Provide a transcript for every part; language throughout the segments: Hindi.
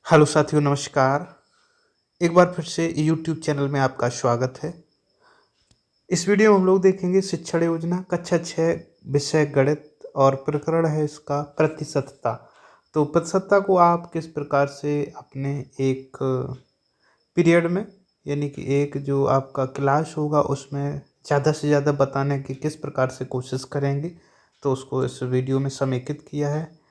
हेलो साथियों, नमस्कार। एक बार फिर से यूट्यूब चैनल में आपका स्वागत है। इस वीडियो में हम लोग देखेंगे शिक्षण योजना कक्षा 6 विषय गणित और प्रकरण है इसका प्रतिशतता। तो प्रतिशतता को आप किस प्रकार से अपने एक पीरियड में, यानी कि एक जो आपका क्लास होगा उसमें ज़्यादा से ज़्यादा बताने की किस प्रकार से कोशिश करेंगे, तो उसको इस वीडियो में समेकित किया है।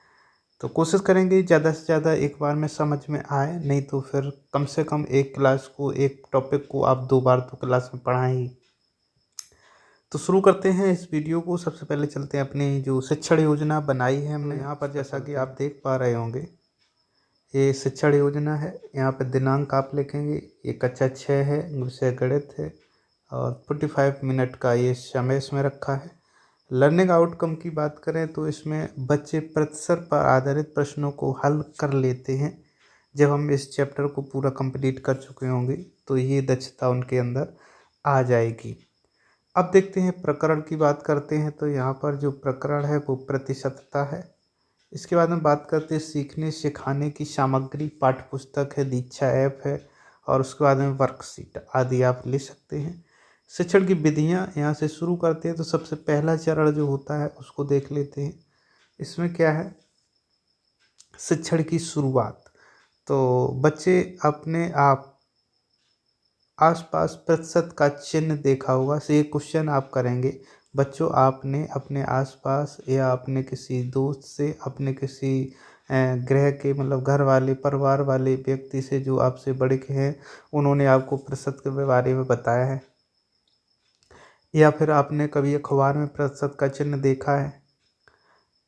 तो कोशिश करेंगे ज़्यादा से ज़्यादा एक बार में समझ में आए, नहीं तो फिर कम से कम एक क्लास को, एक टॉपिक को आप 2 बार तो क्लास में पढ़ाएं ही। तो शुरू करते हैं इस वीडियो को। सबसे पहले चलते हैं अपनी जो शिक्षण योजना बनाई है हमने। यहाँ पर जैसा कि आप देख पा रहे होंगे, ये शिक्षण योजना है। यहाँ पर दिनांक आप लिखेंगे, ये कक्षा 6 है, विषय गणित है और 45 मिनट का ये समय इसमें रखा है। लर्निंग आउटकम की बात करें तो इसमें बच्चे प्रतिशत पर आधारित प्रश्नों को हल कर लेते हैं। जब हम इस चैप्टर को पूरा कंप्लीट कर चुके होंगे तो ये दक्षता उनके अंदर आ जाएगी। अब देखते हैं प्रकरण की बात करते हैं। तो यहाँ पर जो प्रकरण है वो प्रतिशतता है। इसके बाद में बात करते हैं सीखने सिखाने की सामग्री, पाठ्य पुस्तक है, दीक्षा ऐप है और उसके बाद में वर्कशीट आदि आप ले सकते हैं। शिक्षण की विधियाँ यहाँ से शुरू करते हैं। तो सबसे पहला चरण जो होता है उसको देख लेते हैं। इसमें क्या है, शिक्षण की शुरुआत। तो बच्चे अपने आप आसपास प्रतिशत का चिन्ह देखा होगा, से एक क्वेश्चन आप करेंगे। बच्चों, आपने अपने आसपास या अपने किसी दोस्त से, अपने किसी गृह के मतलब घर वाले, परिवार वाले व्यक्ति से जो आपसे बड़े के हैं, उन्होंने आपको प्रतिशत के बारे में बताया है, या फिर आपने कभी अखबार में प्रतिशत का चिन्ह देखा है,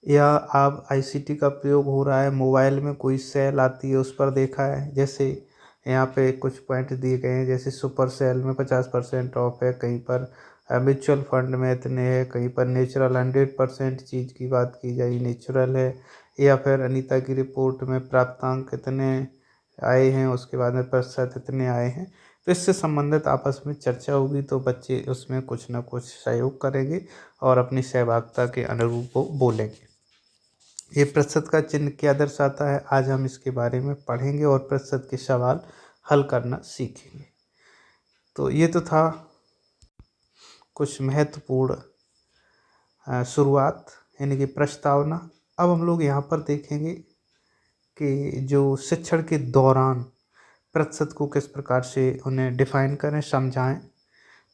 या आप आईसीटी का प्रयोग हो रहा है, मोबाइल में कोई सेल आती है उस पर देखा है। जैसे यहाँ पे कुछ पॉइंट दिए गए हैं, जैसे सुपर सेल में 50% ऑफ है, कहीं पर म्यूचुअल फंड में इतने हैं, कहीं पर नेचुरल 100% चीज़ की बात की जाए नेचुरल है, या फिर अनीता की रिपोर्ट में प्राप्तांक कितने आए हैं, उसके बाद में प्रतिशत इतने आए हैं। तो इससे संबंधित आपस में चर्चा होगी, तो बच्चे उसमें कुछ ना कुछ सहयोग करेंगे और अपनी सहभागिता के अनुरूप वो बोलेंगे। ये प्रतिशत का चिन्ह क्या दर्शाता है, आज हम इसके बारे में पढ़ेंगे और प्रतिशत के सवाल हल करना सीखेंगे। तो ये तो था कुछ महत्वपूर्ण शुरुआत, यानी कि प्रस्तावना। अब हम लोग यहाँ पर देखेंगे कि जो शिक्षण के दौरान प्रतिशत को किस प्रकार से उन्हें डिफाइन करें, समझाएं।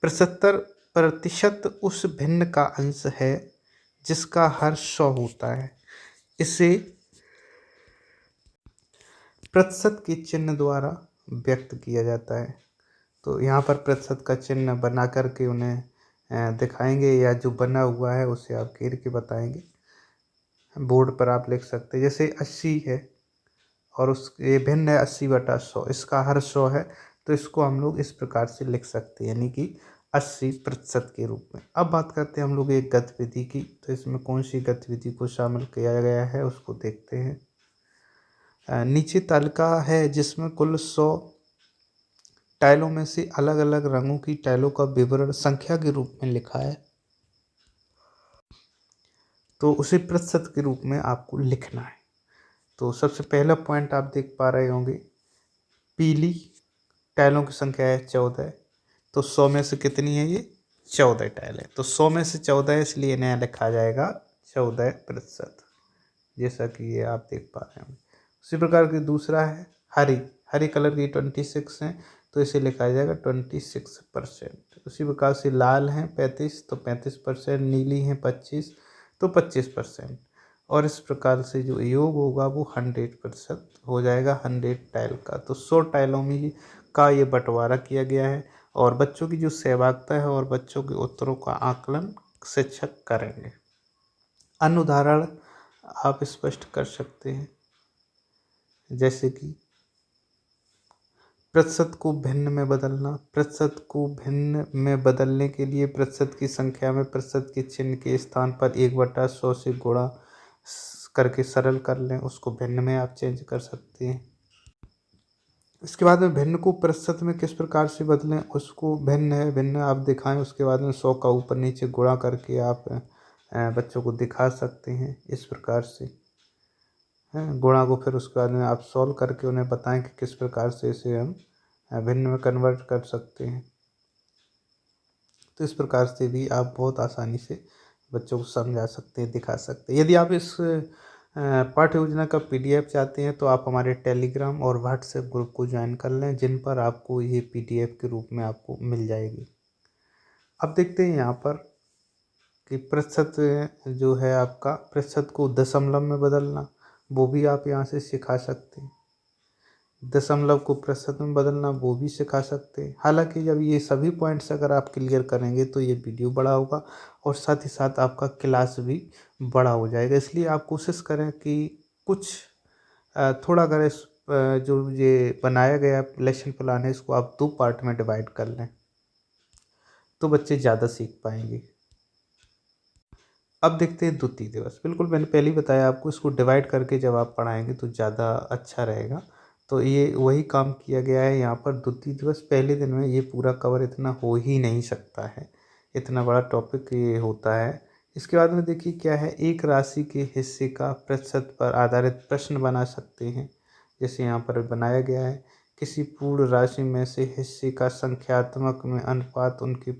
75% उस भिन्न का अंश है जिसका हर 100 होता है। इसे प्रतिशत के चिन्ह द्वारा व्यक्त किया जाता है। तो यहाँ पर प्रतिशत का चिन्ह बना करके उन्हें दिखाएंगे, या जो बना हुआ है उसे आप घेर के बताएंगे। बोर्ड पर आप लिख सकते हैं, जैसे 80 है और उस ये भिन्न है 80/100, इसका हर 100 है, तो इसको हम लोग इस प्रकार से लिख सकते हैं, यानी कि 80% के रूप में। अब बात करते हैं हम लोग एक गतिविधि की। तो इसमें कौन सी गतिविधि को शामिल किया गया है उसको देखते हैं। नीचे तालिका है जिसमें कुल 100 टाइलों में से अलग अलग रंगों की टाइलों का विवरण संख्या के रूप में लिखा है। तो उसे प्रतिशत के रूप में आपको लिखना है। तो सबसे पहला पॉइंट आप देख पा रहे होंगे, पीली टाइलों की संख्या है 14। तो 100 में से कितनी है, ये 14 टाइल है। तो 100 में से 14 इसलिए नया लिखा जाएगा 14%, जैसा कि ये आप देख पा रहे होंगे। उसी प्रकार की दूसरा है हरी कलर की 26 हैं, तो इसे लिखा जाएगा 26%। उसी प्रकार से लाल हैं 35, तो 35%। नीली हैं 25, तो 25%। और इस प्रकार से जो योग होगा वो 100% हो जाएगा 100 टाइल का। तो 100 टाइलों में का ये बंटवारा किया गया है और बच्चों की जो सहभागिता है और बच्चों के उत्तरों का आकलन शिक्षक करेंगे। अन्य उदाहरण आप स्पष्ट कर सकते हैं, जैसे कि प्रतिशत को भिन्न में बदलना। प्रतिशत को भिन्न में बदलने के लिए प्रतिशत की संख्या में प्रतिशत के चिन्ह के स्थान पर 1/100 से गुणा करके सरल कर लें, उसको भिन्न में आप चेंज कर सकते हैं। इसके बाद में भिन्न को प्रतिशत में किस प्रकार से बदलें, उसको भिन्न आप दिखाएं। उसके बाद में 100 का ऊपर नीचे गुणा करके आप बच्चों को दिखा सकते हैं इस प्रकार से। हैं गुणा को फिर उसके बाद में आप सॉल्व करके उन्हें बताएं कि किस प्रकार से इसे हम भिन्न में कन्वर्ट कर सकते हैं। तो इस प्रकार से भी आप बहुत आसानी से बच्चों को समझा सकते हैं, दिखा सकते हैं। यदि आप इस पाठ्य योजना का PDF चाहते हैं तो आप हमारे टेलीग्राम और व्हाट्सएप ग्रुप को ज्वाइन कर लें, जिन पर आपको ये PDF के रूप में आपको मिल जाएगी। अब देखते हैं यहाँ पर कि प्रतिशत जो है आपका, प्रतिशत को दशमलव में बदलना, वो भी आप यहाँ से सिखा सकते हैं। दशमलव को प्रतिशत में बदलना वो भी सिखा सकते हैं। हालांकि जब ये सभी पॉइंट्स अगर आप क्लियर करेंगे तो ये वीडियो बड़ा होगा और साथ ही साथ आपका क्लास भी बड़ा हो जाएगा। इसलिए आप कोशिश करें कि कुछ थोड़ा अगर इस जो ये बनाया गया लेसन प्लान है इसको आप 2 पार्ट में डिवाइड कर लें तो बच्चे ज़्यादा सीख पाएंगे। अब देखते हैं द्वितीय दिवस। बिल्कुल मैंने पहले ही बताया आपको, इसको डिवाइड करके जब आप पढ़ाएंगे तो ज़्यादा अच्छा रहेगा। तो ये वही काम किया गया है यहाँ पर। द्वितीय दिवस पहले दिन में ये पूरा कवर इतना हो ही नहीं सकता है, इतना बड़ा टॉपिक ये होता है। इसके बाद में देखिए क्या है, एक राशि के हिस्से का प्रतिशत पर आधारित प्रश्न बना सकते हैं। जैसे यहाँ पर बनाया गया है, किसी पूर्ण राशि में से हिस्से का संख्यात्मक में अनुपात उनके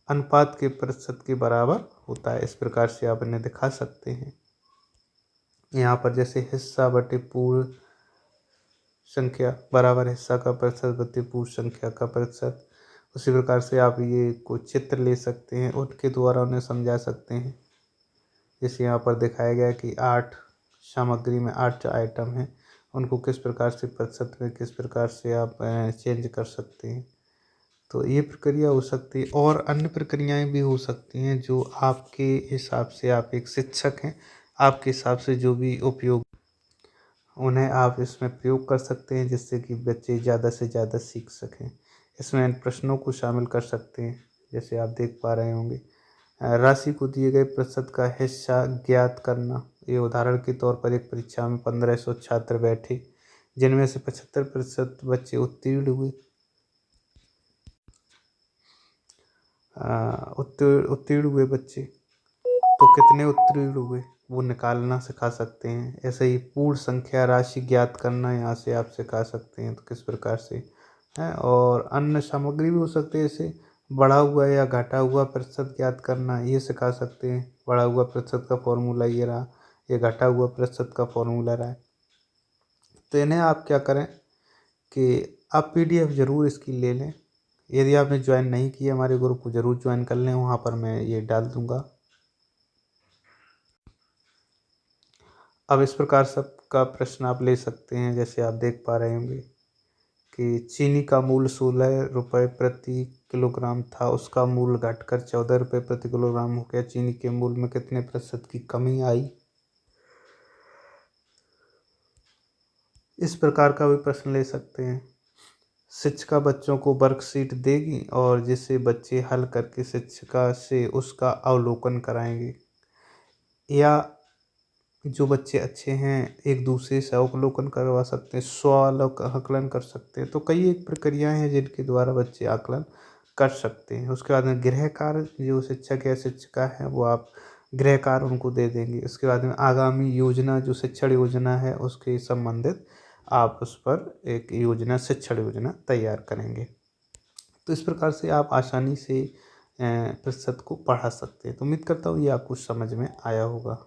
अनुपात के प्रतिशत के बराबर होता है। इस प्रकार से आप इन्हें दिखा सकते हैं। यहाँ पर जैसे हिस्सा बटे पूर्ण संख्या बराबर हिस्सा का प्रतिशत बटे पूर्ण संख्या का प्रतिशत। उसी प्रकार से आप ये कुछ चित्र ले सकते हैं, उनके द्वारा उन्हें समझा सकते हैं। जैसे यहाँ पर दिखाया गया कि 8 सामग्री में 8 आइटम हैं, उनको किस प्रकार से प्रतिशत में किस प्रकार से आप चेंज कर सकते हैं। तो ये प्रक्रिया हो सकती है और अन्य प्रक्रियाएं भी हो सकती हैं जो आपके हिसाब से, आप एक शिक्षक हैं, आपके हिसाब से जो भी उपयोग, उन्हें आप इसमें प्रयोग कर सकते हैं जिससे कि बच्चे ज़्यादा से ज़्यादा सीख सकें। इसमें इन प्रश्नों को शामिल कर सकते हैं। जैसे आप देख पा रहे होंगे, राशि को दिए गए प्रतिशत का हिस्सा ज्ञात करना। ये उदाहरण के तौर पर एक परीक्षा में 1500 छात्र बैठे, जिनमें से 75% बच्चे उत्तीर्ण हुए। उत्तीर्ण हुए बच्चे, तो कितने उत्तीर्ण हुए वो निकालना सिखा सकते हैं। ऐसे ही पूर्ण संख्या राशि ज्ञात करना यहाँ से आप सिखा सकते हैं, तो किस प्रकार से है। और अन्य सामग्री भी हो सकती है, जैसे बढ़ा हुआ या घटा हुआ प्रतिशत ज्ञात करना, ये सिखा सकते हैं। बढ़ा हुआ प्रतिशत का फॉर्मूला ये रहा, ये घटा हुआ प्रतिशत का फॉर्मूला रहा है। तो इन्हें आप क्या करें कि आप PDF ज़रूर इसकी ले लें। यदि आपने ज्वाइन नहीं किया हमारे ग्रुप को ज़रूर ज्वाइन कर लें, वहाँ पर मैं ये डाल दूँगा। अब इस प्रकार सबका प्रश्न आप ले सकते हैं। जैसे आप देख पा रहे होंगे कि चीनी का मूल्य 16 रुपये प्रति किलोग्राम था, उसका मूल्य घटकर 14 रुपये प्रति किलोग्राम हो गया। चीनी के मूल्य में कितने प्रतिशत की कमी आई। इस प्रकार का भी प्रश्न ले सकते हैं। शिक्षिका बच्चों को वर्कशीट देगी और जिसे बच्चे हल करके शिक्षिका से उसका अवलोकन कराएंगे, या जो बच्चे अच्छे हैं एक दूसरे से अवलोकन करवा सकते हैं, स्व आकलन कर सकते हैं। तो कई एक प्रक्रियाएं हैं जिनके द्वारा बच्चे आकलन कर सकते हैं। उसके बाद में गृह कार्य, जो शिक्षक या शिक्षिका है वो आप गृह कार्य उनको दे देंगे। उसके बाद में आगामी योजना, जो शिक्षण योजना है उसके संबंधित आप उस पर एक योजना, शिक्षण योजना तैयार करेंगे। तो इस प्रकार से आप आसानी से प्रतिशत को बढ़ा सकते हैं। तो उम्मीद करता हूँ ये आपको समझ में आया होगा।